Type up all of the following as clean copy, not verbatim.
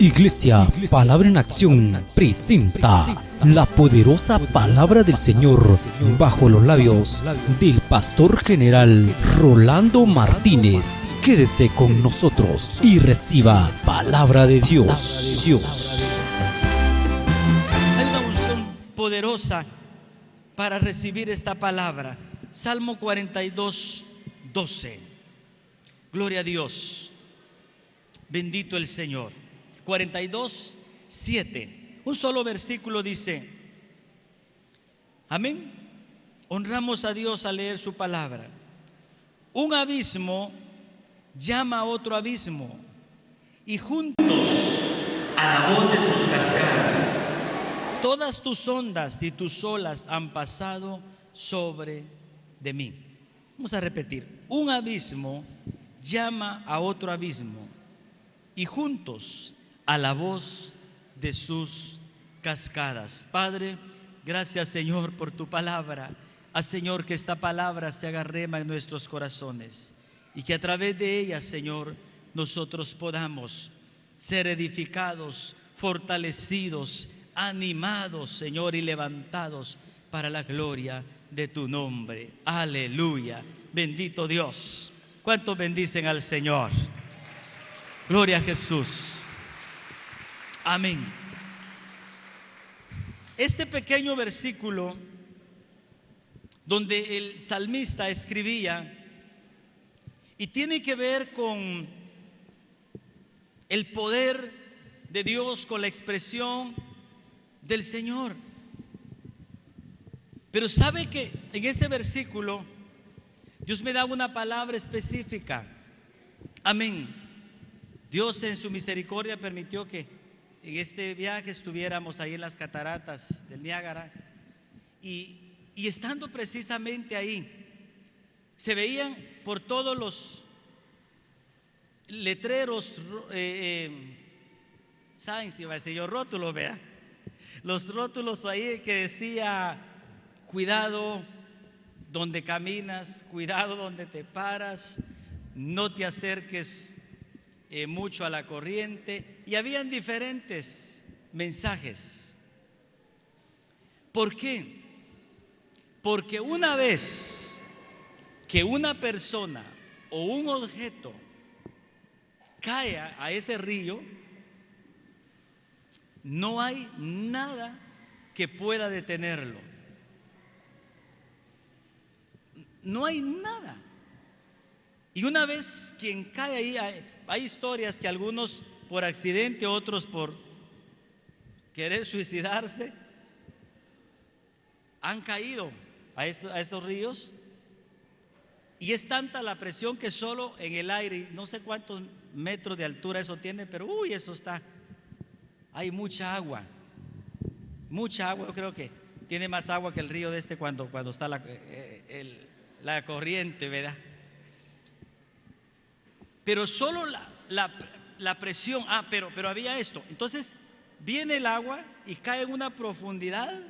Iglesia Palabra en Acción presenta la poderosa palabra del Señor bajo los labios del pastor general Rolando Martínez. Quédese con nosotros y reciba palabra de Dios. Hay una unción poderosa para recibir esta palabra. Salmo 42, 12. Gloria a Dios. Bendito el Señor. 42, 7. Un solo versículo dice: amén. Honramos a Dios al leer su palabra. Un abismo llama a otro abismo, y juntos a la voz de sus cascadas. Todas tus ondas y tus olas han pasado sobre de mí. Vamos a repetir. Un abismo llama a otro abismo, y juntos a la voz de sus cascadas. Padre, gracias, Señor, por tu palabra. Haz, Señor, que esta palabra se haga rema en nuestros corazones, y que a través de ella, Señor, nosotros podamos ser edificados, fortalecidos, animados, Señor, y levantados para la gloria de tu nombre. Aleluya. Bendito Dios. ¿Cuántos bendicen al Señor? Gloria a Jesús. Amén. Este pequeño versículo donde el salmista escribía, y tiene que ver con el poder de Dios, con la expresión del Señor. Pero sabe que en este versículo Dios me da una palabra específica. Amén. Dios en su misericordia permitió que en este viaje estuviéramos ahí en las cataratas del Niágara, y estando precisamente ahí, se veían por todos los letreros, signs, iba a decir yo, rótulos, vea, los rótulos ahí que decía: cuidado donde caminas, cuidado donde te paras, no te acerques mucho a la corriente. Y habían diferentes mensajes. ¿Por qué? Porque una vez que una persona o un objeto cae a ese río, no hay nada que pueda detenerlo. No hay nada. Y una vez quien cae ahí, hay historias que algunos por accidente, otros por querer suicidarse, han caído a esos ríos, y es tanta la presión que solo en el aire, no sé cuántos metros de altura eso tiene, pero eso está, hay mucha agua, yo creo que tiene más agua que el río de este cuando está la corriente, ¿verdad? Pero solo la presión, pero había esto. Entonces viene el agua y cae en una profundidad,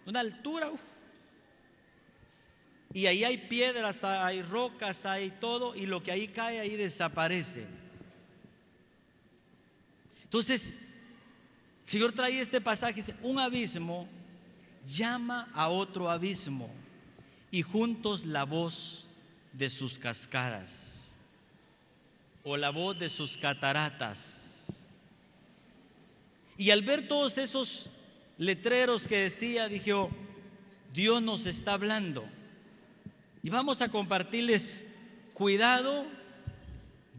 una altura, y ahí hay piedras, hay rocas, hay todo, y lo que ahí cae, ahí desaparece. Entonces el Señor trae este pasaje, dice: un abismo llama a otro abismo, y juntos la voz de sus cascadas, o la voz de sus cataratas. Y al ver todos esos letreros que decía, dije: Dios nos está hablando. Y vamos a compartirles: cuidado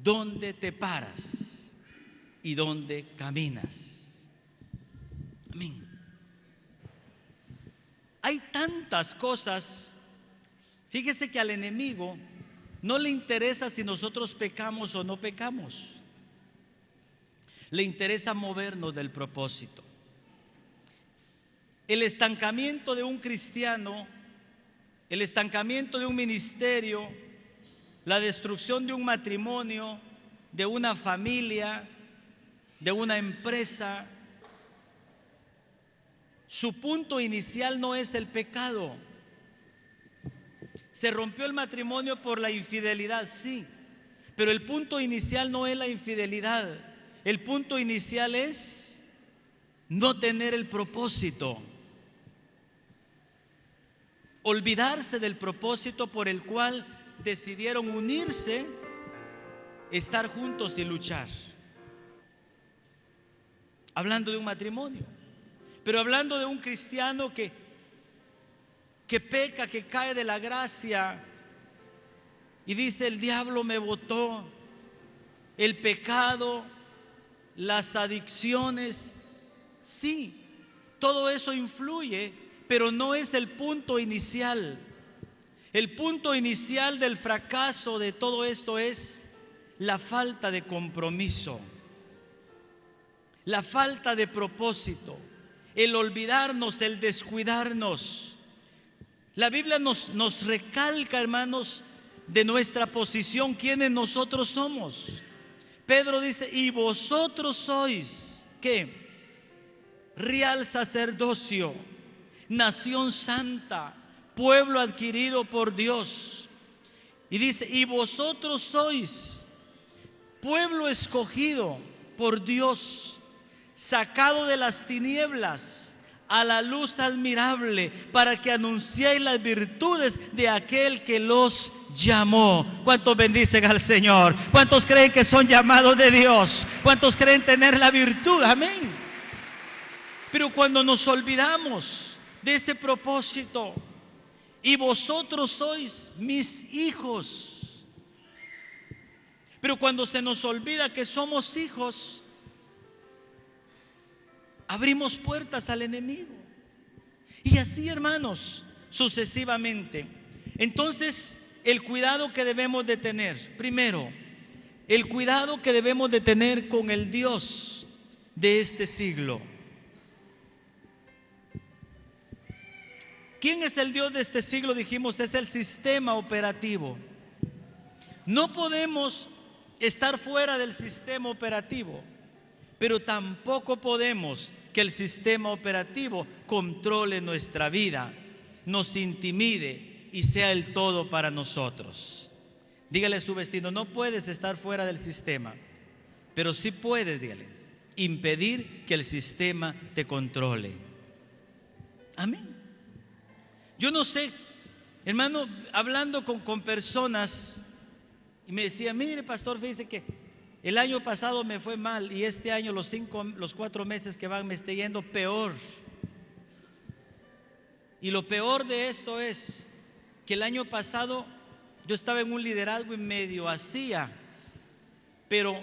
donde te paras y donde caminas. Amén. Hay tantas cosas. Fíjese que al enemigo no le interesa si nosotros pecamos o no pecamos. Le interesa movernos del propósito. El estancamiento de un cristiano, el estancamiento de un ministerio, la destrucción de un matrimonio, de una familia, de una empresa, su punto inicial no es el pecado. Se rompió el matrimonio por la infidelidad, sí, pero el punto inicial no es la infidelidad. el punto inicial es no tener el propósito, olvidarse del propósito por el cual decidieron unirse, estar juntos y luchar. Hablando de un matrimonio, pero hablando de un cristiano que peca, que cae de la gracia y dice: el diablo me botó, el pecado, las adicciones. Sí, todo eso influye, pero no es el punto inicial. El punto inicial del fracaso de todo esto es la falta de compromiso, la falta de propósito, el olvidarnos, el descuidarnos. La Biblia nos recalca, hermanos, de nuestra posición, quiénes nosotros somos. Pedro dice: y vosotros sois, ¿qué? Real sacerdocio, nación santa, pueblo adquirido por Dios. Y dice: y vosotros sois pueblo escogido por Dios, sacado de las tinieblas a la luz admirable, para que anunciéis las virtudes de aquel que los llamó. ¿Cuántos bendicen al Señor? ¿Cuántos creen que son llamados de Dios? ¿Cuántos creen tener la virtud? Amén. Pero cuando nos olvidamos de ese propósito: y vosotros sois mis hijos. Pero cuando se nos olvida que somos hijos, abrimos puertas al enemigo. Y así, hermanos, sucesivamente. Entonces, el cuidado que debemos de tener, primero, el cuidado que debemos de tener con el Dios de este siglo. ¿Quién es el Dios de este siglo? Dijimos, es el sistema operativo. No podemos estar fuera del sistema operativo, pero tampoco podemos que el sistema operativo controle nuestra vida, nos intimide y sea el todo para nosotros. Dígale a su vecino: no puedes estar fuera del sistema, pero sí puedes, dígale, impedir que el sistema te controle. Amén. Yo no sé, hermano, hablando con personas, y me decía: mire, pastor, fíjese que el año pasado me fue mal y este año los 4 meses que van me está yendo peor. Y lo peor de esto es que el año pasado yo estaba en un liderazgo y medio hacía, pero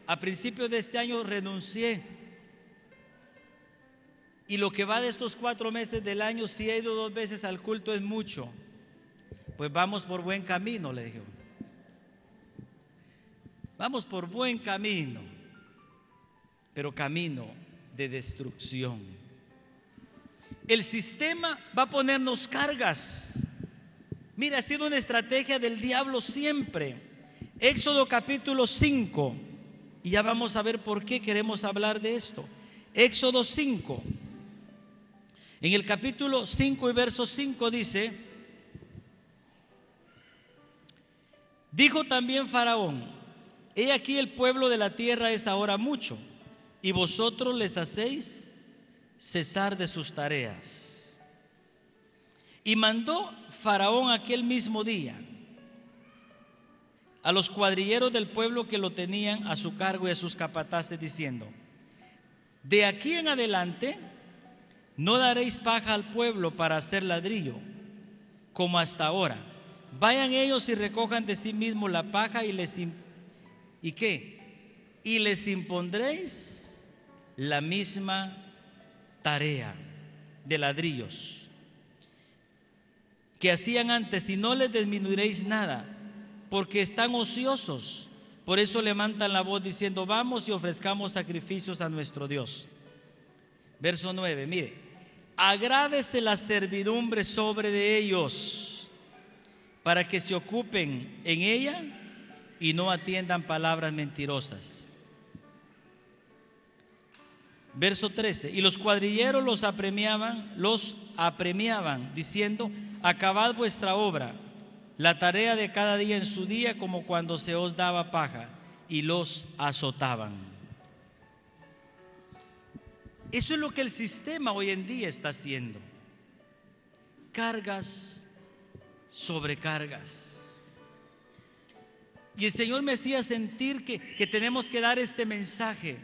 a principios de este año renuncié. Y lo que va de estos 4 meses del año, si he ido 2 veces al culto, es mucho. Pues vamos por buen camino, le dije. Vamos por buen camino, pero camino de destrucción. El sistema va a ponernos cargas. Mira, ha sido una estrategia del diablo siempre. Éxodo capítulo 5, y ya vamos a ver por qué queremos hablar de esto. Éxodo 5. En el capítulo 5 y verso 5 dice: dijo también Faraón: he aquí el pueblo de la tierra es ahora mucho, y vosotros les hacéis cesar de sus tareas. Y mandó Faraón aquel mismo día a los cuadrilleros del pueblo que lo tenían a su cargo y a sus capataces, diciendo: de aquí en adelante no daréis paja al pueblo para hacer ladrillo, como hasta ahora. Vayan ellos y recojan de sí mismos la paja y les impondréis la misma tarea de ladrillos que hacían antes, y no les disminuiréis nada, porque están ociosos. Por eso levantan la voz diciendo: vamos y ofrezcamos sacrificios a nuestro Dios. Verso 9, mire: agrávese la servidumbre sobre de ellos, para que se ocupen en ella y no atiendan palabras mentirosas. Verso 13: y los cuadrilleros los apremiaban diciendo: acabad vuestra obra, la tarea de cada día en su día, como cuando se os daba paja, y los azotaban. Eso es lo que el sistema hoy en día está haciendo. Cargas, sobrecargas. Y el Señor me hacía sentir que tenemos que dar este mensaje.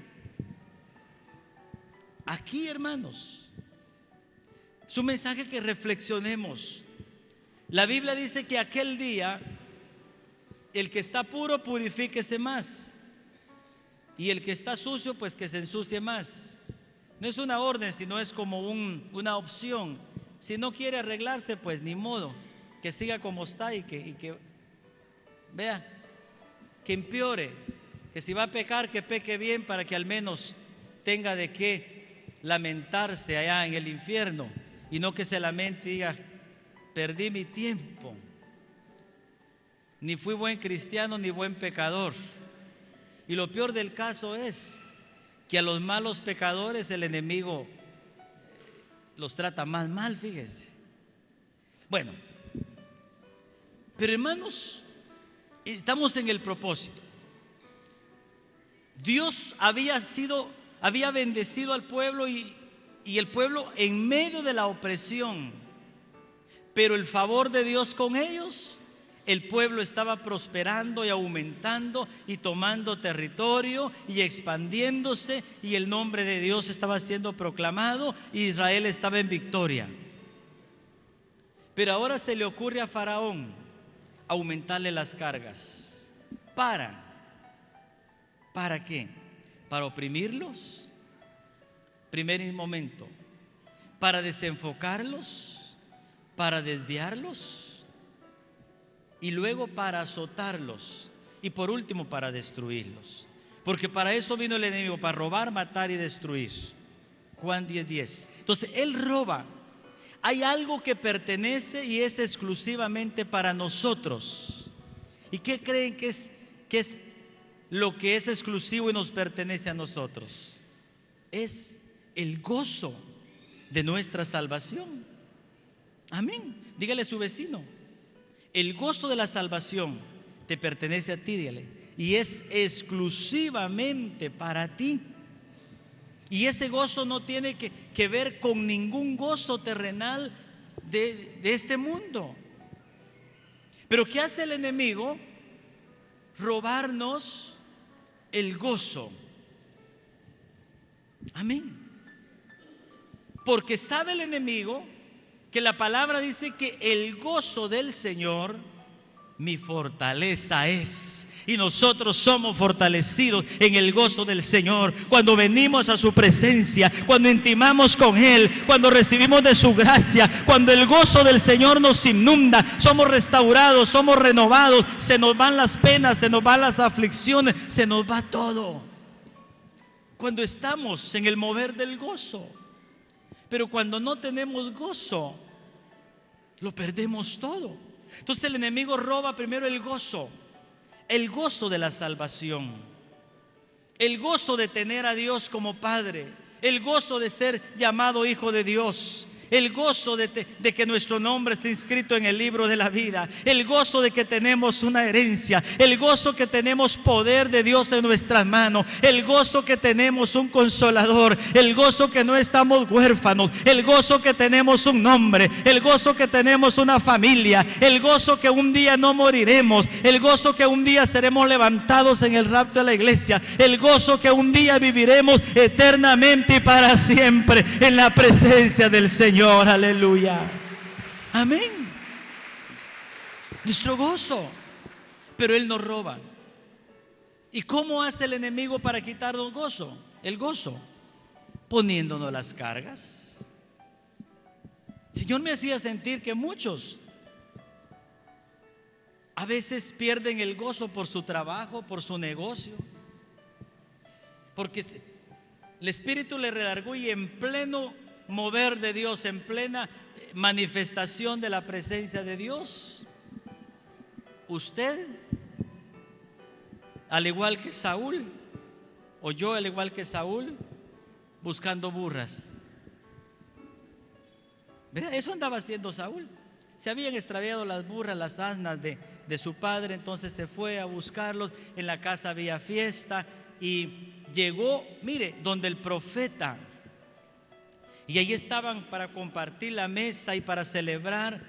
Aquí, hermanos, es un mensaje que reflexionemos. La Biblia dice que aquel día el que está puro purifíquese más, y el que está sucio pues que se ensucie más. No es una orden, sino es como una opción. Si no quiere arreglarse, pues ni modo, que siga como está y que vea, que empeore, que si va a pecar, que peque bien, para que al menos tenga de qué lamentarse allá en el infierno, y no que se lamente y diga: perdí mi tiempo, ni fui buen cristiano ni buen pecador. Y lo peor del caso es que a los malos pecadores el enemigo los trata más mal, fíjese. Bueno, pero hermanos, estamos en el propósito. Dios había bendecido al pueblo y el pueblo en medio de la opresión, pero el favor de Dios con ellos, el pueblo estaba prosperando y aumentando y tomando territorio y expandiéndose, y el nombre de Dios estaba siendo proclamado y Israel estaba en victoria. Pero ahora se le ocurre a Faraón aumentarle las cargas. ¿Para qué? ¿Para oprimirlos? Primer momento. ¿Para desenfocarlos? ¿Para desviarlos? Y luego para azotarlos, y por último para destruirlos, porque para eso vino el enemigo, para robar, matar y destruir. Juan 10:10. Entonces él roba. Hay algo que pertenece y es exclusivamente para nosotros. ¿Y qué creen que es lo que es exclusivo y nos pertenece a nosotros? Es el gozo de nuestra salvación. Amén. Dígale a su vecino: el gozo de la salvación te pertenece a ti, dígale, y es exclusivamente para ti. Y ese gozo no tiene que ver con ningún gozo terrenal de este mundo. Pero ¿qué hace el enemigo? Robarnos el gozo. Amén. Porque sabe el enemigo que la palabra dice que el gozo del Señor mi fortaleza es. Y nosotros somos fortalecidos en el gozo del Señor cuando venimos a su presencia, cuando intimamos con Él, cuando recibimos de su gracia, cuando el gozo del Señor nos inunda. Somos restaurados, somos renovados, se nos van las penas, se nos van las aflicciones, se nos va todo cuando estamos en el mover del gozo. Pero cuando no tenemos gozo, lo perdemos todo. Entonces el enemigo roba primero el gozo de la salvación, el gozo de tener a Dios como Padre, el gozo de ser llamado hijo de Dios, el gozo de que nuestro nombre esté inscrito en el libro de la vida, el gozo de que tenemos una herencia, el gozo que tenemos poder de Dios en nuestras manos, el gozo que tenemos un consolador, el gozo que no estamos huérfanos, el gozo que tenemos un nombre, el gozo que tenemos una familia, el gozo que un día no moriremos, el gozo que un día seremos levantados en el rapto de la iglesia, el gozo que un día viviremos eternamente y para siempre en la presencia del Señor. Aleluya. Amén. Nuestro gozo. Pero Él nos roba. ¿Y cómo hace el enemigo para quitarnos gozo? El gozo, poniéndonos las cargas. El Señor me hacía sentir que muchos a veces pierden el gozo por su trabajo, por su negocio, porque el Espíritu le redarguye en pleno mover de Dios, en plena manifestación de la presencia de Dios. Usted, al igual que Saúl, o yo al igual que Saúl, buscando burras. ¿Verdad? Eso andaba haciendo Saúl. Se habían extraviado las burras, las asnas de su padre, entonces se fue a buscarlos. En la casa había fiesta y llegó, mire, donde el profeta Y ahí estaban para compartir la mesa y para celebrar.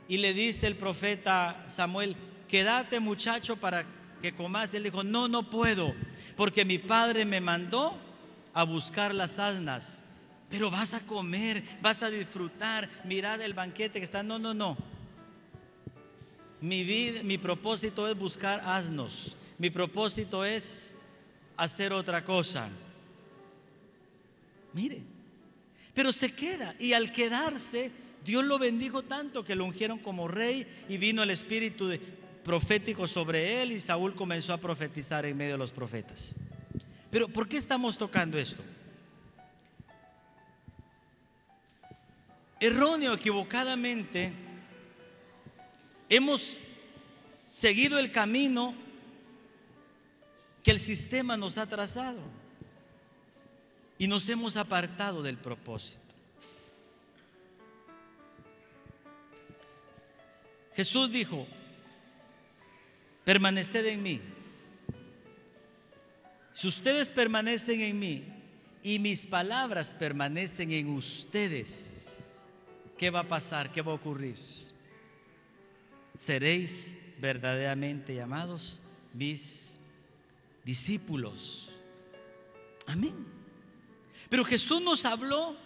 Y le dice el profeta Samuel: quédate, muchacho, para que comas. Y él dijo: no, no puedo, porque mi padre me mandó a buscar las asnas. Pero vas a comer, vas a disfrutar, mirad el banquete que está. No, no, no. Mi propósito es buscar asnos. Mi propósito es hacer otra cosa. Mire, pero se queda, y al quedarse, Dios lo bendijo tanto que lo ungieron como rey, y vino el espíritu profético sobre él, y Saúl comenzó a profetizar en medio de los profetas. Pero ¿por qué estamos tocando esto? Erróneo, equivocadamente, hemos seguido el camino que el sistema nos ha trazado y nos hemos apartado del propósito. Jesús dijo: permaneced en mí. Si ustedes permanecen en mí y mis palabras permanecen en ustedes, ¿qué va a pasar? ¿Qué va a ocurrir? Seréis verdaderamente llamados mis discípulos. Amén. Pero Jesús nos habló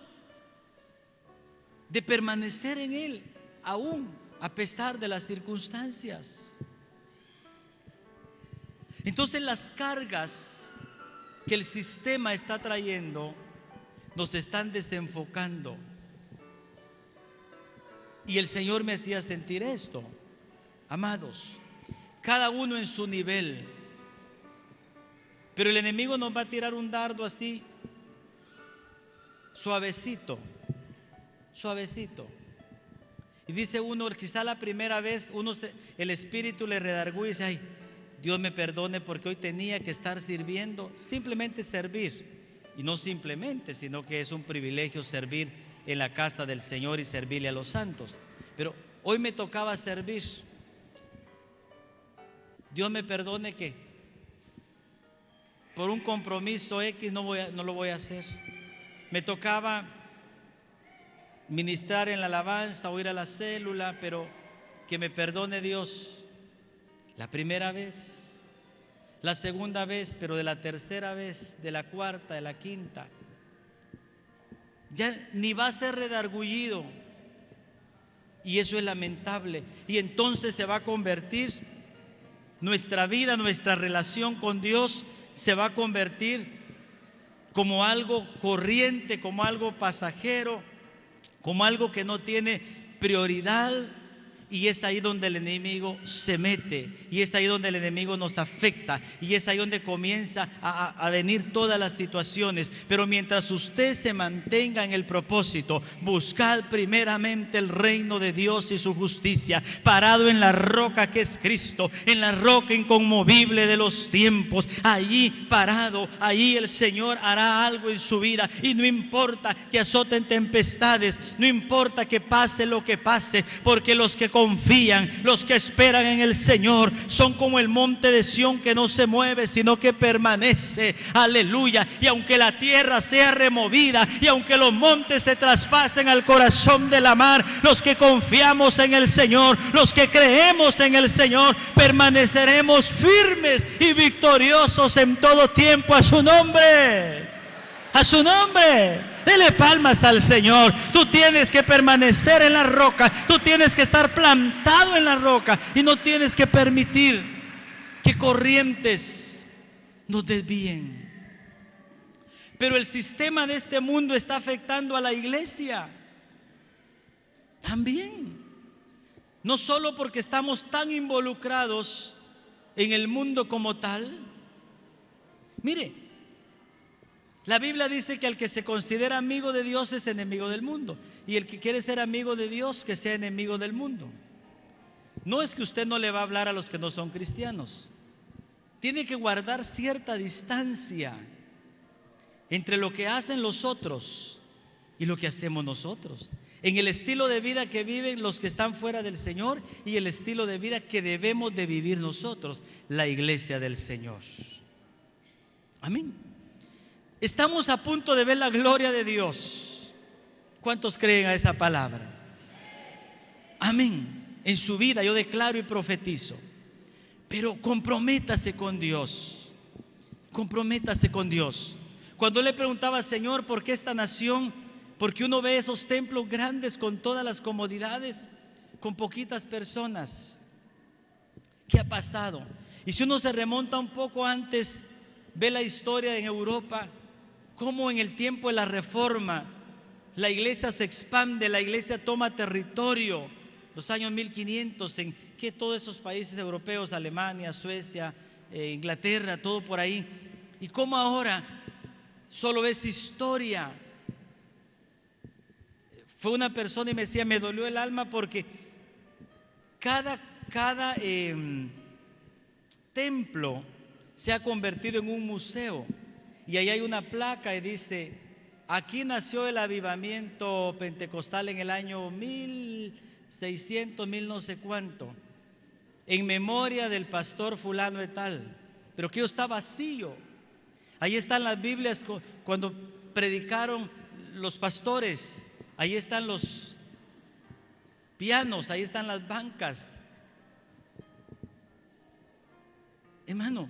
de permanecer en Él, aún a pesar de las circunstancias. Entonces, las cargas que el sistema está trayendo nos están desenfocando. Y el Señor me hacía sentir esto. Amados, cada uno en su nivel. Pero el enemigo nos va a tirar un dardo así, suavecito, suavecito. Y dice uno, quizá la primera vez el espíritu le redargüe y dice: ay, Dios me perdone, porque hoy tenía que estar sirviendo. Simplemente servir. Y no simplemente, sino que es un privilegio servir en la casa del Señor y servirle a los santos. Pero hoy me tocaba servir. Dios me perdone que por un compromiso X no lo voy a hacer. Me tocaba ministrar en la alabanza o ir a la célula, pero que me perdone Dios. La primera vez, la segunda vez, pero de la tercera vez, de la cuarta, de la quinta, ya ni va a ser redargullido. Y eso es lamentable. Y entonces se va a convertir nuestra vida, nuestra relación con Dios, se va a convertir como algo corriente, como algo pasajero, como algo que no tiene prioridad. Y es ahí donde el enemigo se mete, y es ahí donde el enemigo nos afecta, y es ahí donde comienza a venir todas las situaciones. Pero mientras usted se mantenga en el propósito, buscad primeramente el reino de Dios y su justicia, parado en la roca que es Cristo, en la roca inconmovible de los tiempos. Allí parado, allí el Señor hará algo en su vida. Y no importa que azoten tempestades, no importa que pase lo que pase, porque los que confían, los que esperan en el Señor, son como el monte de Sión, que no se mueve, sino que permanece. Aleluya. Y aunque la tierra sea removida, y aunque los montes se traspasen al corazón de la mar, los que confiamos en el Señor, los que creemos en el Señor, permaneceremos firmes y victoriosos en todo tiempo. A su nombre, a su nombre. Dele palmas al Señor. Tú tienes que permanecer en la roca. Tú tienes que estar plantado en la roca. Y no tienes que permitir que corrientes nos desvíen. Pero el sistema de este mundo está afectando a la iglesia también. No solo porque estamos tan involucrados en el mundo como tal. Mire, la Biblia dice que el que se considera amigo de Dios es enemigo del mundo. Y el que quiere ser amigo de Dios, que sea enemigo del mundo. No es que usted no le va a hablar a los que no son cristianos. Tiene que guardar cierta distancia entre lo que hacen los otros y lo que hacemos nosotros. En el estilo de vida que viven los que están fuera del Señor y el estilo de vida que debemos de vivir nosotros, la iglesia del Señor. Amén. Estamos a punto de ver la gloria de Dios. ¿Cuántos creen a esa palabra? Amén. En su vida yo declaro y profetizo. Pero comprométase con Dios. Comprométase con Dios. Cuando le preguntaba, Señor, ¿por qué esta nación? Porque uno ve esos templos grandes con todas las comodidades, con poquitas personas. ¿Qué ha pasado? Y si uno se remonta un poco antes, ve la historia en Europa, cómo en el tiempo de la Reforma la iglesia se expande, la iglesia toma territorio. Los años 1500, en que todos esos países europeos, Alemania, Suecia, Inglaterra, todo por ahí. Y cómo ahora solo es historia. Fue una persona y me decía, me dolió el alma porque cada templo se ha convertido en un museo. Y ahí hay una placa y dice, aquí nació el avivamiento pentecostal en el año 1600, mil no sé cuánto, en memoria del pastor fulano de tal. Pero que está vacío. Ahí están las Biblias cuando predicaron los pastores. Ahí están los pianos, ahí están las bancas. Hermano,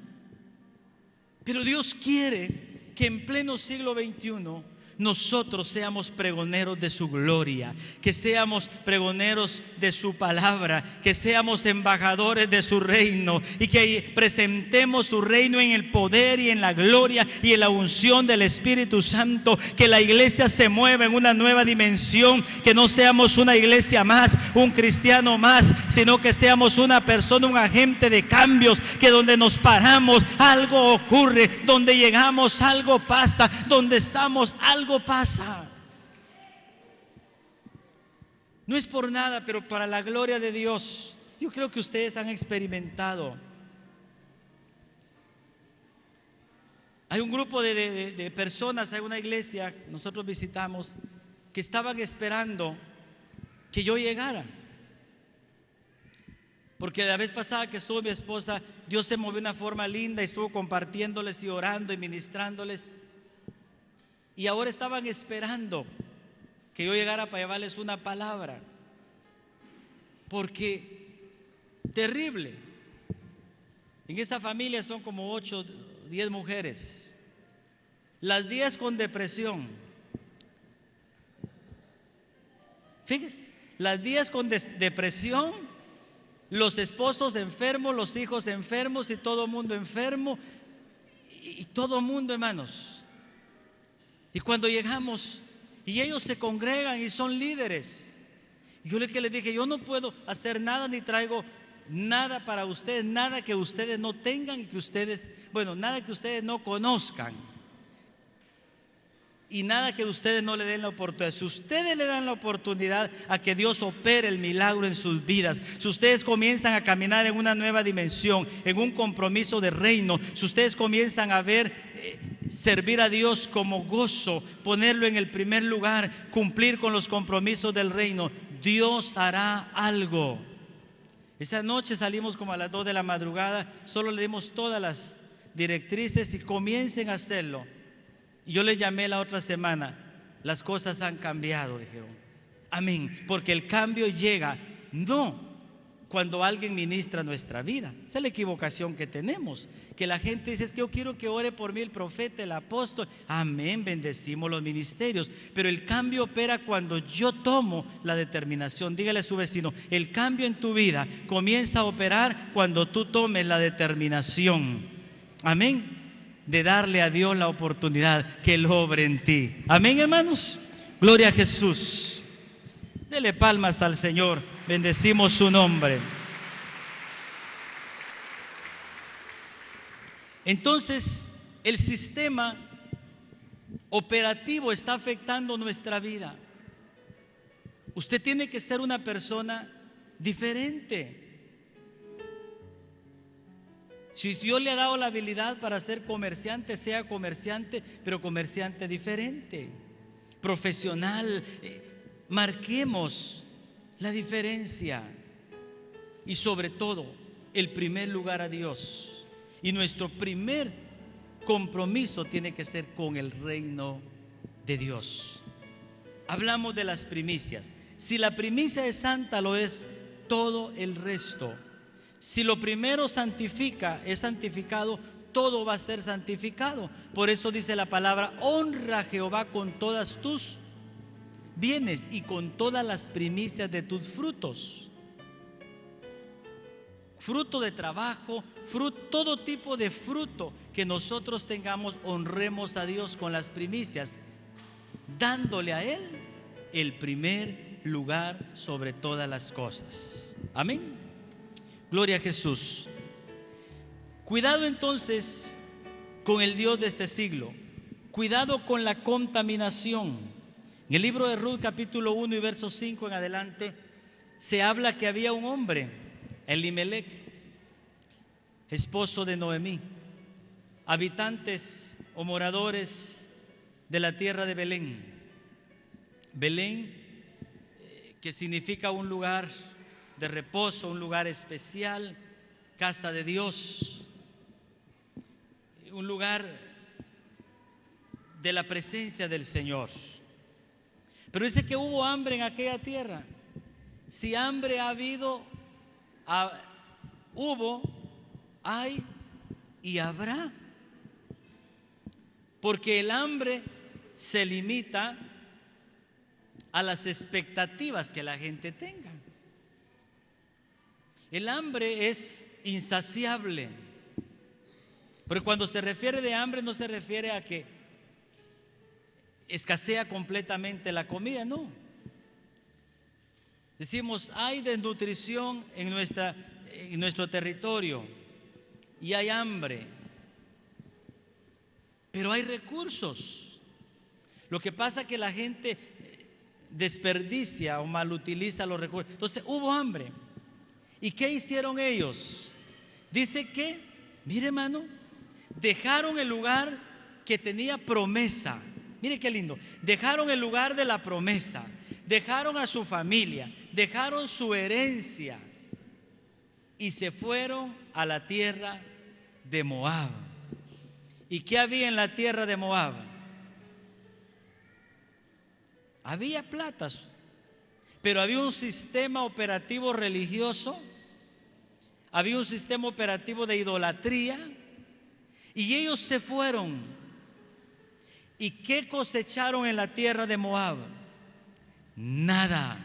pero Dios quiere que en pleno siglo XXI nosotros seamos pregoneros de su gloria, que seamos pregoneros de su palabra, que seamos embajadores de su reino y que presentemos su reino en el poder y en la gloria y en la unción del Espíritu Santo. Que la iglesia se mueva en una nueva dimensión, que no seamos una iglesia más, un cristiano más, sino que seamos una persona, un agente de cambios, que donde nos paramos algo ocurre, donde llegamos algo pasa, donde estamos algo pasa. No es por nada, pero para la gloria de Dios, yo creo que ustedes han experimentado. Hay un grupo de personas, hay una iglesia que nosotros visitamos, que estaban esperando que yo llegara. Porque la vez pasada que estuvo mi esposa, Dios se movió de una forma linda y estuvo compartiéndoles y orando y ministrándoles. Y ahora estaban esperando que yo llegara para llevarles una palabra. Porque terrible. En esta familia son como 8, 10 mujeres. Las 10 con depresión. Fíjense, las 10 con depresión, los esposos enfermos, los hijos enfermos y todo el mundo enfermo. Y todo el mundo, hermanos. Y cuando llegamos, y ellos se congregan y son líderes, yo les dije, yo no puedo hacer nada ni traigo nada para ustedes, nada que ustedes no tengan y que ustedes, nada que ustedes no conozcan y nada que ustedes no le den la oportunidad. Si ustedes le dan la oportunidad a que Dios opere el milagro en sus vidas, si ustedes comienzan a caminar en una nueva dimensión, en un compromiso de reino, si ustedes comienzan a ver servir a Dios como gozo, ponerlo en el primer lugar, cumplir con los compromisos del reino, Dios hará algo. Esta noche salimos como a las 2 de la madrugada, solo le dimos todas las directrices y comiencen a hacerlo. Y yo les llamé la otra semana, las cosas han cambiado, dijeron. Amén, porque el cambio llega no cuando alguien ministra nuestra vida. Esa es la equivocación que tenemos, que la gente dice, es que yo quiero que ore por mí el profeta, el apóstol. Amén, bendecimos los ministerios, pero el cambio opera cuando yo tomo la determinación. Dígale a su vecino, el cambio en tu vida comienza a operar cuando tú tomes la determinación, amén, de darle a Dios la oportunidad que Él obre en ti. Amén, hermanos, gloria a Jesús. Dele palmas al Señor, bendecimos su nombre. Entonces, el sistema operativo está afectando nuestra vida. Usted tiene que ser una persona diferente. Si Dios le ha dado la habilidad para ser comerciante, sea comerciante, pero comerciante diferente, profesional. Marquemos la diferencia y sobre todo el primer lugar a Dios. Y nuestro primer compromiso tiene que ser con el reino de Dios. hablamos de las primicias. Si la primicia es santa, lo es todo el resto. Si lo primero santifica, es santificado, todo va a ser santificado. Por eso dice la palabra: honra a Jehová con todas tus bienes y con todas las primicias de tus frutos. Fruto de trabajo, todo tipo de fruto que nosotros tengamos, honremos a Dios con las primicias, dándole a Él el primer lugar sobre todas las cosas. Amén. Gloria a Jesús. Cuidado entonces con el Dios de este siglo. Cuidado con la contaminación. En el libro de Ruth, capítulo 1 y verso 5 en adelante, se habla que había un hombre, Elimelec, esposo de Noemí, habitantes o moradores de la tierra de Belén. Belén, que significa un lugar de reposo, un lugar especial, casa de Dios, un lugar de la presencia del Señor. Pero dice que hubo hambre en aquella tierra. Si hambre ha habido, hubo, hay y habrá. Porque el hambre se limita a las expectativas que la gente tenga. El hambre es insaciable. Pero cuando se refiere de hambre, no se refiere a que escasea completamente la comida, no. Decimos, hay desnutrición en nuestro territorio y hay hambre, pero hay recursos. Lo que pasa es que la gente desperdicia o malutiliza los recursos. Entonces hubo hambre. ¿Y qué hicieron ellos? Dice que, mire hermano, dejaron el lugar que tenía promesa. Mire qué lindo. Dejaron el lugar de la promesa. Dejaron a su familia. Dejaron su herencia. Y se fueron a la tierra de Moab. ¿Y qué había en la tierra de Moab? Había platas, pero había un sistema operativo religioso, había un sistema operativo de idolatría, y ellos se fueron. ¿Y qué cosecharon en la tierra de Moab? Nada.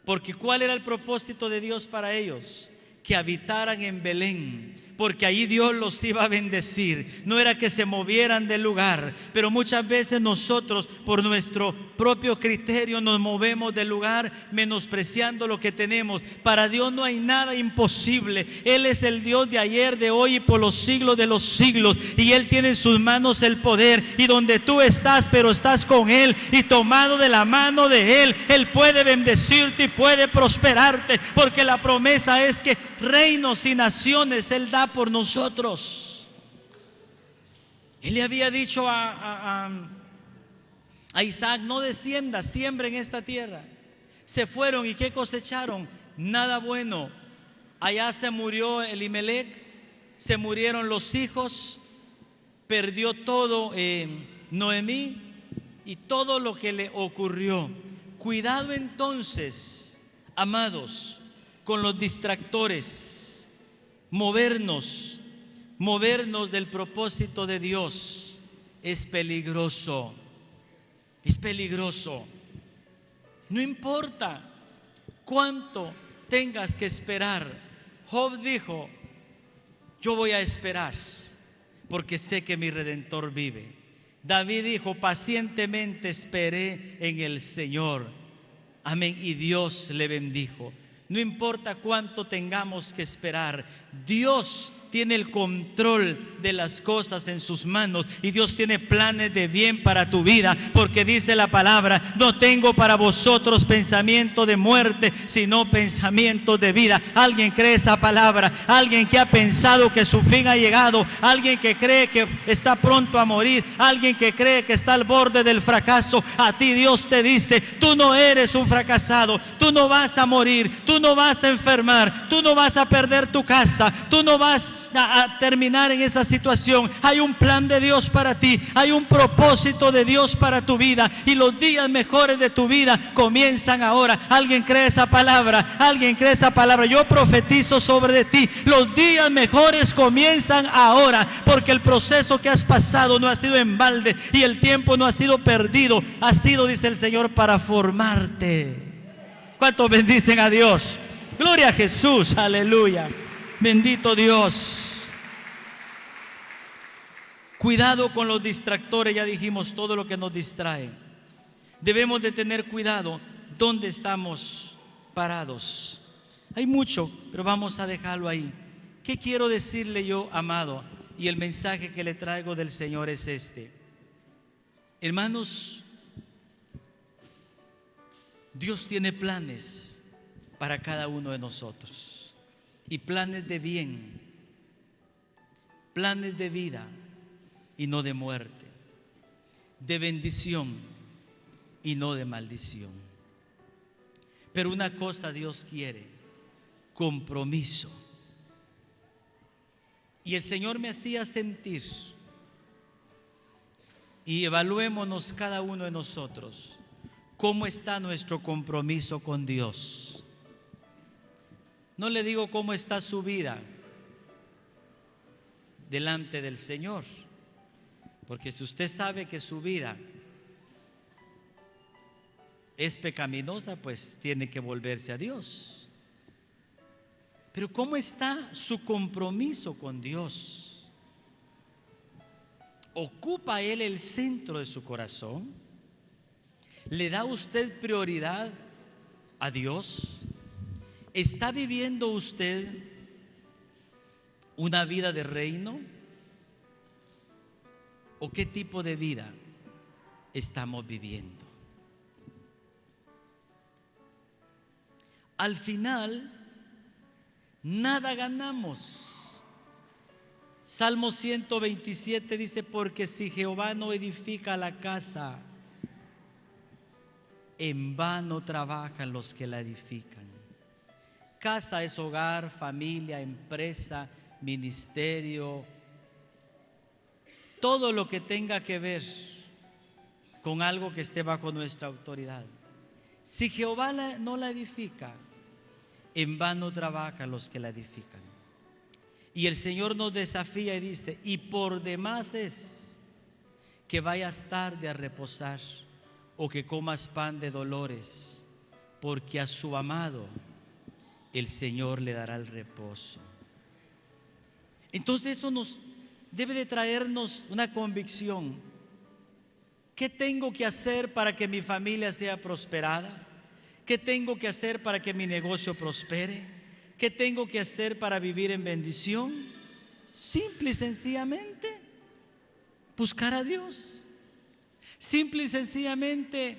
Porque ¿cuál era el propósito de Dios para ellos? Que habitaran en Belén, porque ahí Dios los iba a bendecir. No era que se movieran del lugar, pero muchas veces nosotros por nuestro propio criterio nos movemos del lugar menospreciando lo que tenemos. Para Dios no hay nada imposible. Él es el Dios de ayer, de hoy y por los siglos de los siglos, y Él tiene en sus manos el poder. Y donde tú estás, pero estás con Él y tomado de la mano de Él, Él puede bendecirte y puede prosperarte, porque la promesa es que reinos y naciones Él da por nosotros. Él le había dicho a Isaac: no desciendas, siembra en esta tierra. Se fueron, ¿y qué cosecharon? Nada bueno. Allá se murió Elimelec, se murieron los hijos, perdió todo Noemí y todo lo que le ocurrió. Cuidado entonces, amados, con los distractores. Movernos del propósito de Dios es peligroso. Es peligroso. No importa cuánto tengas que esperar. Job dijo: yo voy a esperar porque sé que mi Redentor vive. David dijo: pacientemente esperé en el Señor. Amén. Y Dios le bendijo. No importa cuánto tengamos que esperar, Dios tiene el control de las cosas en sus manos, y Dios tiene planes de bien para tu vida, porque dice la palabra: no tengo para vosotros pensamiento de muerte, sino pensamiento de vida. ¿Alguien cree esa palabra? Alguien que ha pensado que su fin ha llegado, alguien que cree que está pronto a morir, alguien que cree que está al borde del fracaso. A ti Dios te dice: tú no eres un fracasado, tú no vas a morir, tú tú no vas a enfermar, tú no vas a perder tu casa, tú no vas a terminar en esa situación. Hay un plan de Dios para ti, hay un propósito de Dios para tu vida, y los días mejores de tu vida comienzan ahora. ¿Alguien cree esa palabra? ¿Alguien cree esa palabra? Yo profetizo sobre de ti, los días mejores comienzan ahora, porque el proceso que has pasado no ha sido en balde, y el tiempo no ha sido perdido, ha sido, dice el Señor, para formarte. ¿Cuántos bendicen a Dios? Gloria a Jesús, aleluya. Bendito Dios. Cuidado con los distractores, ya dijimos todo lo que nos distrae. Debemos de tener cuidado dónde estamos parados. Hay mucho, pero vamos a dejarlo ahí. ¿Qué quiero decirle yo, amado? Y el mensaje que le traigo del Señor es este. Hermanos, Dios tiene planes para cada uno de nosotros, y planes de bien, planes de vida y no de muerte, de bendición y no de maldición. Pero una cosa Dios quiere: compromiso. Y el Señor me hacía sentir, y evaluémonos cada uno de nosotros, ¿cómo está nuestro compromiso con Dios? No le digo cómo está su vida delante del Señor, porque si usted sabe que su vida es pecaminosa, pues tiene que volverse a Dios. Pero ¿cómo está su compromiso con Dios? ¿Ocupa Él el centro de su corazón? ¿Le da usted prioridad a Dios? ¿Está viviendo usted una vida de reino? ¿O qué tipo de vida estamos viviendo? Al final, nada ganamos. Salmo 127 dice: porque si Jehová no edifica la casa, en vano trabajan los que la edifican. Casa es hogar, familia, empresa, ministerio, todo lo que tenga que ver con algo que esté bajo nuestra autoridad. Si Jehová no la edifica, en vano trabajan los que la edifican. Y el Señor nos desafía y dice: y por demás es que vayas tarde a reposar, o que comas pan de dolores, porque a su amado el Señor le dará el reposo. Entonces eso nos debe de traernos una convicción. ¿Qué tengo que hacer para que mi familia sea prosperada? ¿Qué tengo que hacer para que mi negocio prospere? ¿Qué tengo que hacer para vivir en bendición? Simple y sencillamente buscar a Dios. Simple y sencillamente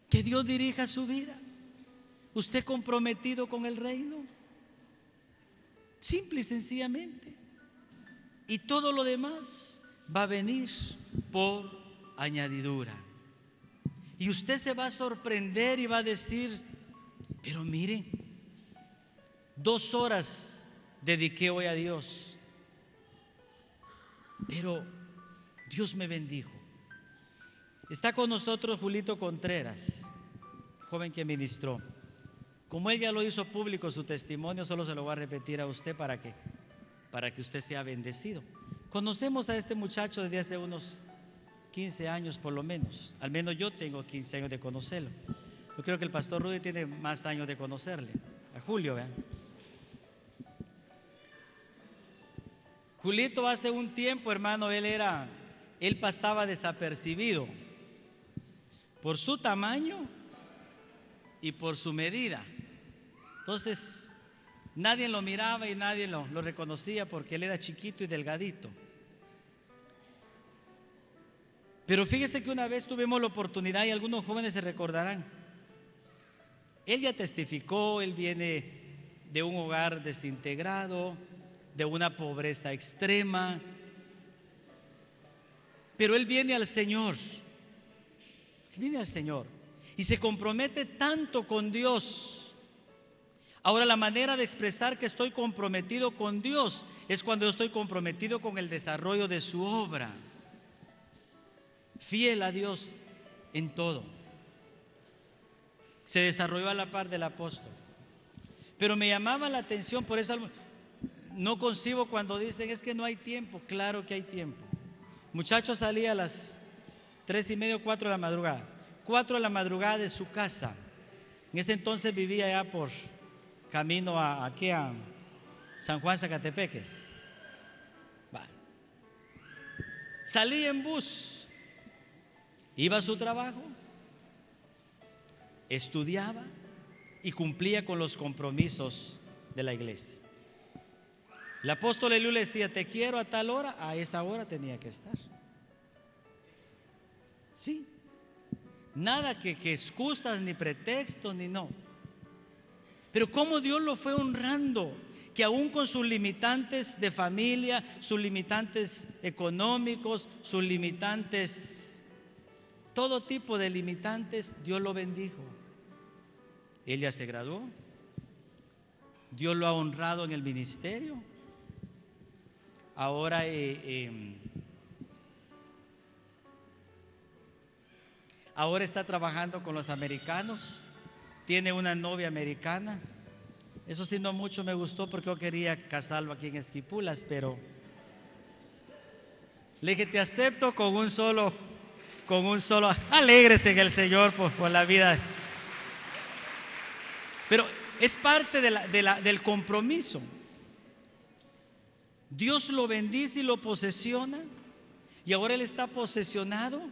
que Dios dirija su vida. Usted comprometido con el reino. Simple y sencillamente. Y todo lo demás va a venir por añadidura. Y usted se va a sorprender y va a decir: pero mire, 2 horas dediqué hoy a Dios, pero Dios me bendijo. Está con nosotros Julito Contreras, joven que ministró. Como él ya lo hizo público su testimonio, solo se lo voy a repetir a usted para que usted sea bendecido. Conocemos a este muchacho desde hace unos 15 años por lo menos. Al menos yo tengo 15 años de conocerlo. Yo creo que el pastor Rudy tiene más años de conocerle. A Julio, ¿verdad? Julito hace un tiempo, hermano, él pasaba desapercibido por su tamaño y por su medida. Entonces nadie lo miraba y nadie lo reconocía, porque él era chiquito y delgadito. Pero fíjese que una vez tuvimos la oportunidad, y algunos jóvenes se recordarán, él ya testificó. Él viene de un hogar desintegrado, de una pobreza extrema, pero él viene al Señor. Viene al Señor y se compromete tanto con Dios Ahora, la manera de expresar que estoy comprometido con Dios es cuando yo estoy comprometido con el desarrollo de su obra. Fiel a Dios en todo. Se desarrolló a la par del apóstol. Pero me llamaba la atención, por eso no concibo cuando dicen es que no hay tiempo. Claro que hay tiempo. Muchacho salía a las 3:30, 4 de la madrugada. 4 de la madrugada de su casa. En ese entonces vivía ya por camino aquí a San Juan Zacatepeques. Salía en bus, iba a su trabajo, estudiaba y cumplía con los compromisos de la iglesia. El apóstol Eliú le decía: te quiero a tal hora, a esa hora tenía que estar. Sí, nada que excusas ni pretextos ni no. Pero cómo Dios lo fue honrando, que aún con sus limitantes de familia, sus limitantes económicos, sus limitantes, todo tipo de limitantes, Dios lo bendijo. Él ya se graduó, Dios lo ha honrado en el ministerio. Ahora ahora está trabajando con los americanos. Tiene una novia americana. Eso sí, no mucho me gustó porque yo quería casarlo aquí en Esquipulas, pero le dije: te acepto con un solo, alégrese en el Señor por la vida. Pero es parte del compromiso. Dios lo bendice y lo posesiona, y ahora él está posesionado.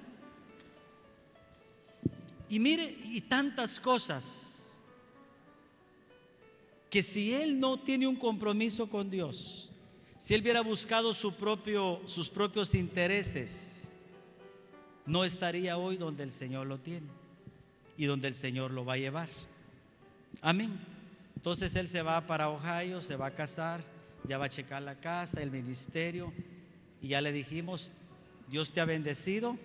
Y mire, y tantas cosas que si él no tiene un compromiso con Dios, si él hubiera buscado sus propios intereses, no estaría hoy donde el Señor lo tiene y donde el Señor lo va a llevar. Amén. Entonces él se va para Ohio, se va a casar, ya va a checar la casa, el ministerio, y ya le dijimos: Dios te ha bendecido,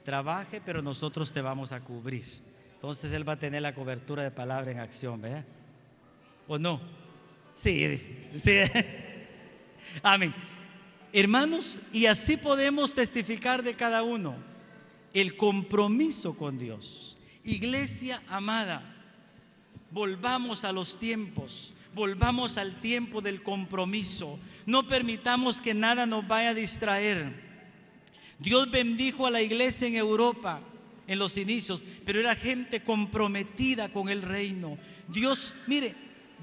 trabaje, pero nosotros te vamos a cubrir. Entonces él va a tener la cobertura de Palabra en Acción, ¿verdad? ¿O no? Sí, sí. Amén. Hermanos, y así podemos testificar de cada uno el compromiso con Dios. Iglesia amada, volvamos a los tiempos, volvamos al tiempo del compromiso. No permitamos que nada nos vaya a distraer. Dios bendijo a la iglesia en Europa en los inicios, pero era gente comprometida con el reino. Dios, mire,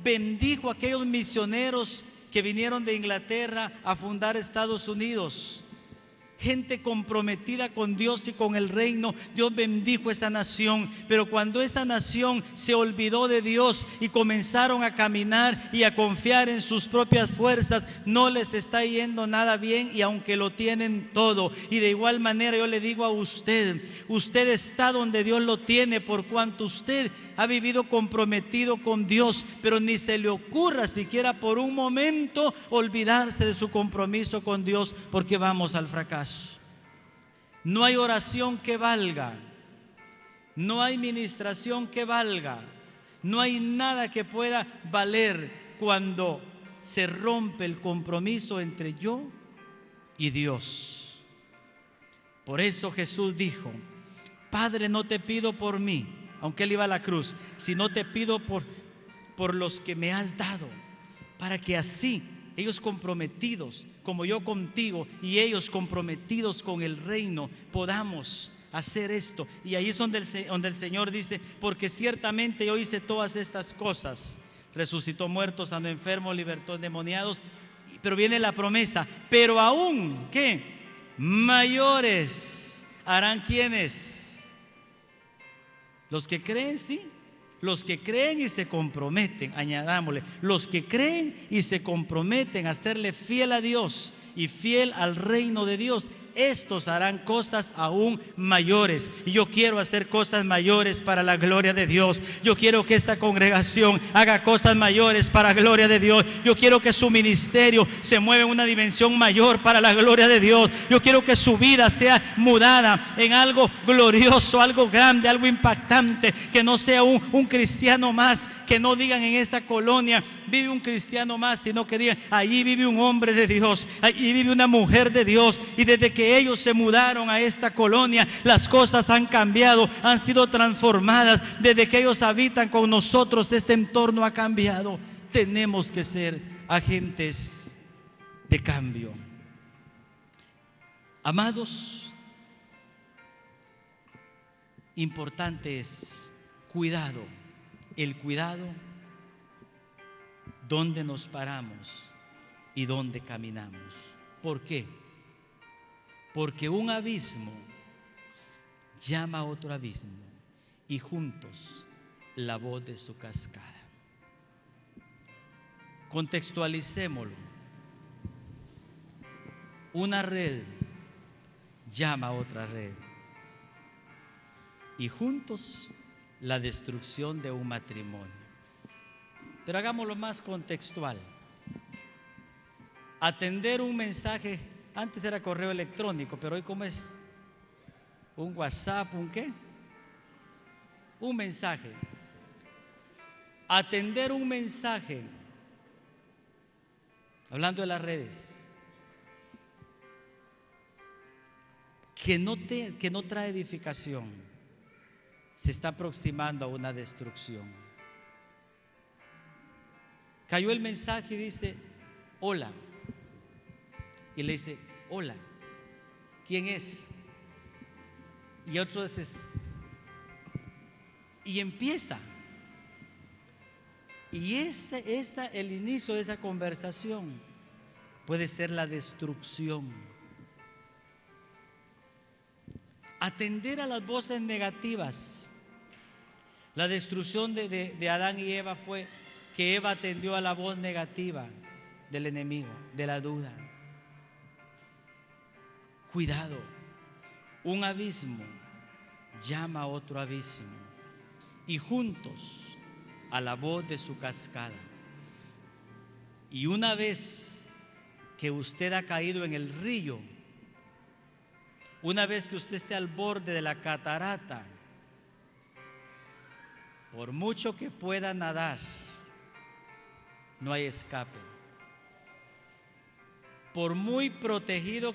bendijo a aquellos misioneros que vinieron de Inglaterra a fundar Estados Unidos. Gente comprometida con Dios y con el reino. Dios bendijo esta nación, pero cuando esa nación se olvidó de Dios y comenzaron a caminar y a confiar en sus propias fuerzas, no les está yendo nada bien, y aunque lo tienen todo. Y de igual manera yo le digo a usted: usted está donde Dios lo tiene por cuanto usted ha vivido comprometido con Dios, pero ni se le ocurra siquiera por un momento olvidarse de su compromiso con Dios, porque vamos al fracaso. No hay oración que valga, no hay ministración que valga, no hay nada que pueda valer cuando se rompe el compromiso entre yo y Dios. Por eso Jesús dijo: Padre, no te pido por mí, aunque él iba a la cruz, sino te pido por los que me has dado, para que así ellos comprometidos como yo contigo y ellos comprometidos con el reino podamos hacer esto. Y ahí es donde el Señor dice: porque ciertamente yo hice todas estas cosas. Resucitó muertos, sanó enfermos, libertó endemoniados. Pero viene la promesa: pero aún, ¿qué? Mayores harán. ¿Quiénes? Los que creen, sí. Los que creen y se comprometen, añadámosle, los que creen y se comprometen a serle fiel a Dios y fiel al reino de Dios, estos harán cosas aún mayores. Y yo quiero hacer cosas mayores para la gloria de Dios. Yo quiero que esta congregación haga cosas mayores para la gloria de Dios. Yo quiero que su ministerio se mueva en una dimensión mayor para la gloria de Dios. Yo quiero que su vida sea mudada en algo glorioso, algo grande, algo impactante. Que no sea un cristiano más. Que no digan en esa colonia vive un cristiano más, sino que digan ahí vive un hombre de Dios, ahí vive una mujer de Dios. Y desde que ellos se mudaron a esta colonia, las cosas han cambiado, han sido transformadas. Desde que ellos habitan con nosotros, este entorno ha cambiado. Tenemos que ser agentes de cambio. Amados, importante es cuidado. El cuidado donde nos paramos y donde caminamos. ¿Por qué? Porque un abismo llama a otro abismo y juntos la voz de su cascada. Contextualicémoslo. Una red llama a otra red y juntos la destrucción de un matrimonio. Pero hagámoslo más contextual. Atender un mensaje, antes era correo electrónico, pero hoy ¿cómo es? Un WhatsApp, ¿un qué? Un mensaje. Atender un mensaje, hablando de las redes, que no trae edificación, se está aproximando a una destrucción. Cayó el mensaje y dice hola, y le dice hola, ¿quién es? Y otro dice, y empieza. Y el inicio de esa conversación puede ser la destrucción. Atender a las voces negativas. La destrucción de Adán y Eva fue que Eva atendió a la voz negativa del enemigo, de la duda. Cuidado, un abismo llama a otro abismo y juntos a la voz de su cascada. Y una vez que usted ha caído en el río, una vez que usted esté al borde de la catarata, por mucho que pueda nadar, no hay escape. Por muy protegido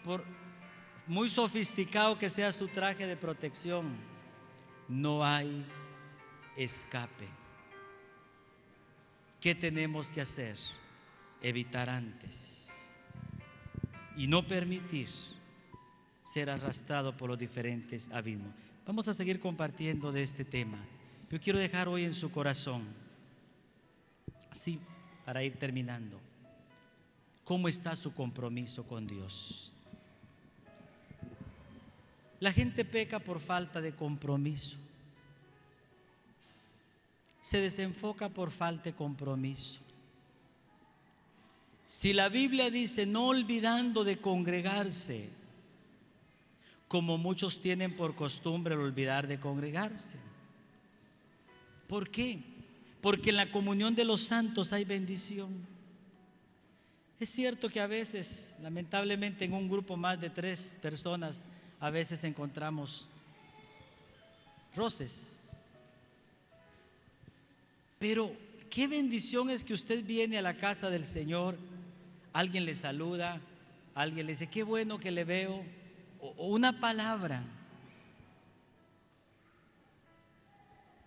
por muy sofisticado que sea su traje de protección, no hay escape. ¿Qué tenemos que hacer? Evitar antes y no permitir ser arrastrado por los diferentes abismos. Vamos a seguir compartiendo de este tema. Yo quiero dejar hoy en su corazón, así para ir terminando, ¿cómo está su compromiso con Dios? La gente peca por falta de compromiso. Se desenfoca por falta de compromiso. Si la Biblia dice no olvidando de congregarse, como muchos tienen por costumbre el olvidar de congregarse. ¿Por qué? Porque en la comunión de los santos hay bendición. Es cierto que a veces, lamentablemente, en un grupo más de 3 personas, a veces encontramos roces. Pero qué bendición es que usted viene a la casa del Señor, alguien le saluda, alguien le dice, qué bueno que le veo, o una palabra.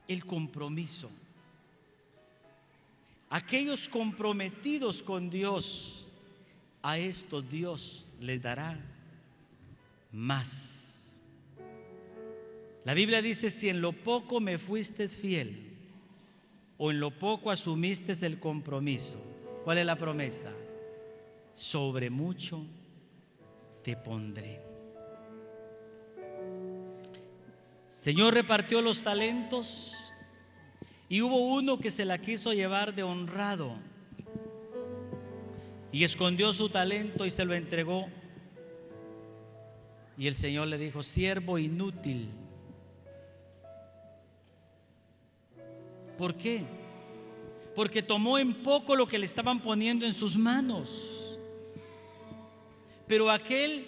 El compromiso. Aquellos comprometidos con Dios, a estos Dios les dará más. La Biblia dice, si en lo poco me fuiste fiel, o en lo poco asumiste el compromiso, ¿cuál es la promesa? Sobre mucho te pondré. Señor repartió los talentos y hubo uno que se la quiso llevar de honrado y escondió su talento y se lo entregó Y el Señor le dijo: siervo inútil. ¿Por qué? Porque tomó en poco lo que le estaban poniendo en sus manos. Pero aquel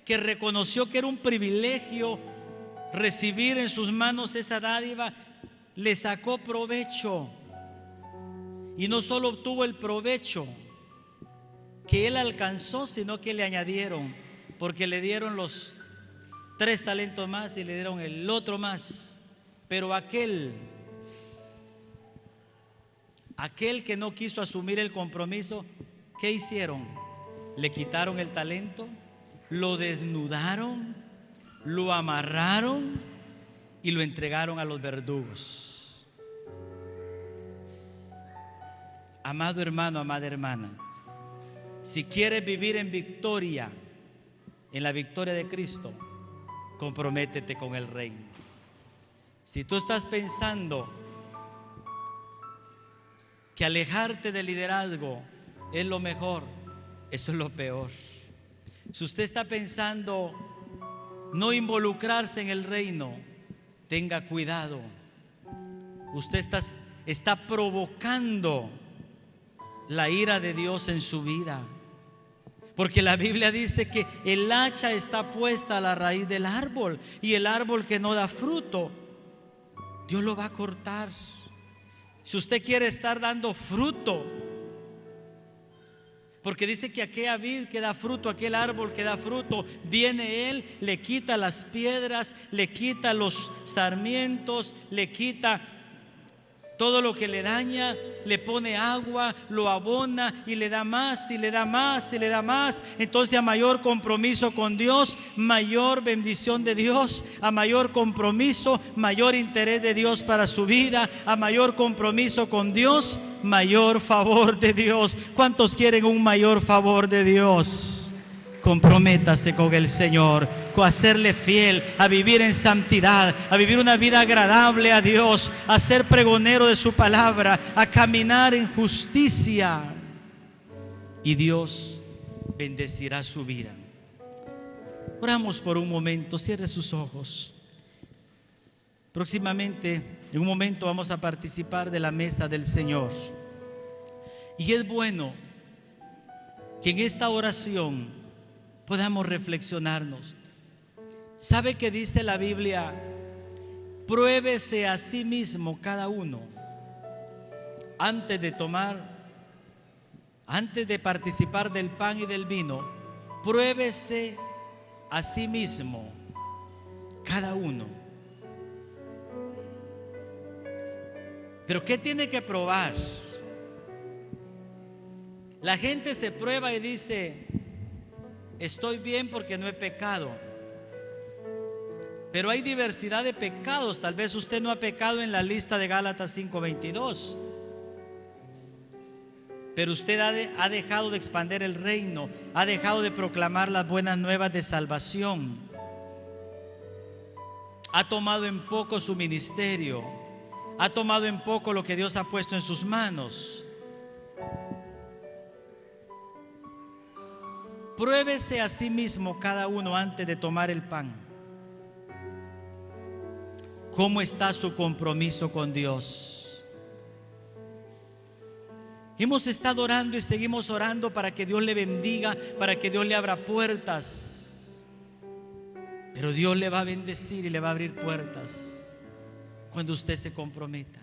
que reconoció que era un privilegio recibir en sus manos esa dádiva, le sacó provecho. Y no solo obtuvo el provecho que él alcanzó, sino que le añadieron, porque le dieron los 3 talentos más y le dieron el otro más. Pero aquel que no quiso asumir el compromiso, ¿qué hicieron? Le quitaron el talento, lo desnudaron, lo amarraron y lo entregaron a los verdugos. Amado hermano, amada hermana, si quieres vivir en victoria, en la victoria de Cristo, comprométete con el reino. Si tú estás pensando que alejarte del liderazgo es lo mejor, eso es lo peor. Si usted está pensando no involucrarse en el reino, tenga cuidado. Usted está provocando la ira de Dios en su vida. Porque la Biblia dice que el hacha está puesta a la raíz del árbol, y el árbol que no da fruto, Dios lo va a cortar. Si usted quiere estar dando fruto, porque dice que aquella vid que da fruto, aquel árbol que da fruto, viene Él, le quita las piedras, le quita los sarmientos, le quita todo lo que le daña, le pone agua, lo abona y le da más y le da más y le da más. Entonces, a mayor compromiso con Dios, mayor bendición de Dios. A mayor compromiso, mayor interés de Dios para su vida. A mayor compromiso con Dios, mayor favor de Dios. ¿Cuántos quieren un mayor favor de Dios? Comprométase con el Señor, a serle fiel, a vivir en santidad, a vivir una vida agradable a Dios, a ser pregonero de su palabra, a caminar en justicia. Y Dios bendecirá su vida. Oramos por un momento, cierre sus ojos. Próximamente, en un momento, vamos a participar de la mesa del Señor. Y es bueno que en esta oración podamos reflexionarnos. ¿Sabe qué dice la Biblia? Pruébese a sí mismo cada uno antes de participar del pan y del vino. Pruébese a sí mismo cada uno. Pero ¿qué tiene que probar? La gente se prueba y dice: estoy bien porque no he pecado. Pero hay diversidad de pecados. Tal vez usted no ha pecado en la lista de Gálatas 5:22, pero usted ha dejado de expandir el reino, ha dejado de proclamar las buenas nuevas de salvación, ha tomado en poco su ministerio, ha tomado en poco lo que Dios ha puesto en sus manos. Pruébese a sí mismo cada uno antes de tomar el pan. ¿Cómo está su compromiso con Dios? Hemos estado orando y seguimos orando para que Dios le bendiga, para que Dios le abra puertas. Pero Dios le va a bendecir y le va a abrir puertas cuando usted se comprometa.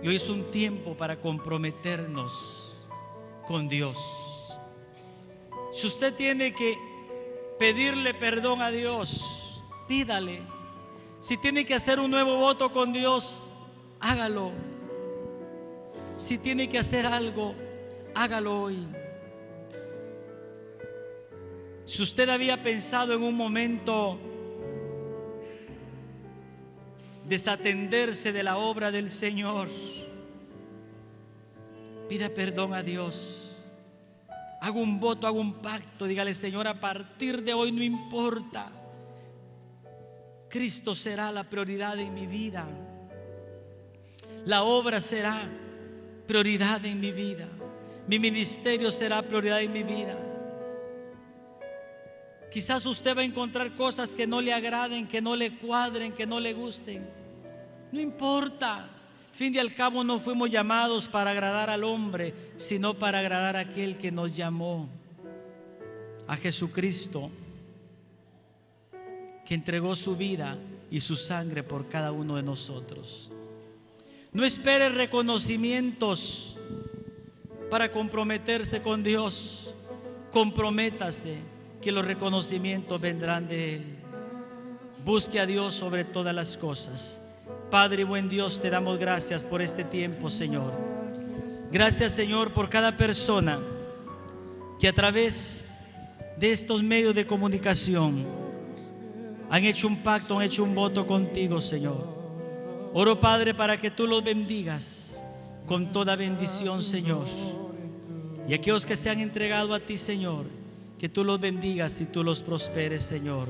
Y hoy es un tiempo para comprometernos con Dios. Si usted tiene que pedirle perdón a Dios, pídale. Si tiene que hacer un nuevo voto con Dios, hágalo. Si tiene que hacer algo, hágalo hoy. Si usted había pensado en un momento desatenderse de la obra del Señor, pida perdón a Dios. Haga un voto, haga un pacto. Dígale: Señor, a partir de hoy no importa. Cristo será la prioridad en mi vida. La obra será prioridad en mi vida. Mi ministerio será prioridad en mi vida. Quizás usted va a encontrar cosas que no le agraden, que no le cuadren, que no le gusten. No importa. Al fin y al cabo no fuimos llamados para agradar al hombre, sino para agradar a aquel que nos llamó, a Jesucristo, que entregó su vida y su sangre por cada uno de nosotros. No espere reconocimientos para comprometerse con Dios. Comprométase, que los reconocimientos vendrán de Él. Busque a Dios sobre todas las cosas. Padre y buen Dios, te damos gracias por este tiempo, Señor. Gracias, Señor, por cada persona que a través de estos medios de comunicación han hecho un pacto, han hecho un voto contigo, Señor. Oro, Padre, para que tú los bendigas con toda bendición, Señor. Y aquellos que se han entregado a ti, Señor, que tú los bendigas y tú los prosperes, Señor.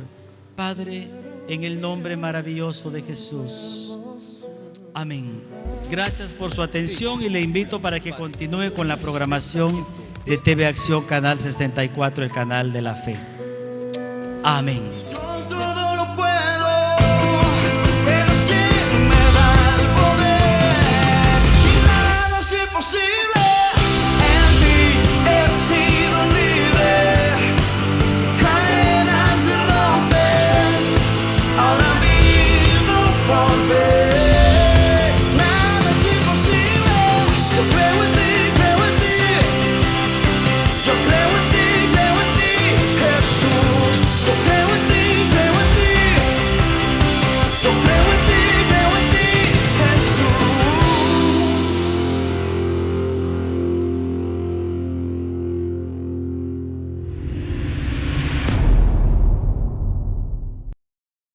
Padre, en el nombre maravilloso de Jesús. Amén. Gracias por su atención y le invito para que continúe con la programación de TV Acción Canal 64, el canal de la fe. Amén.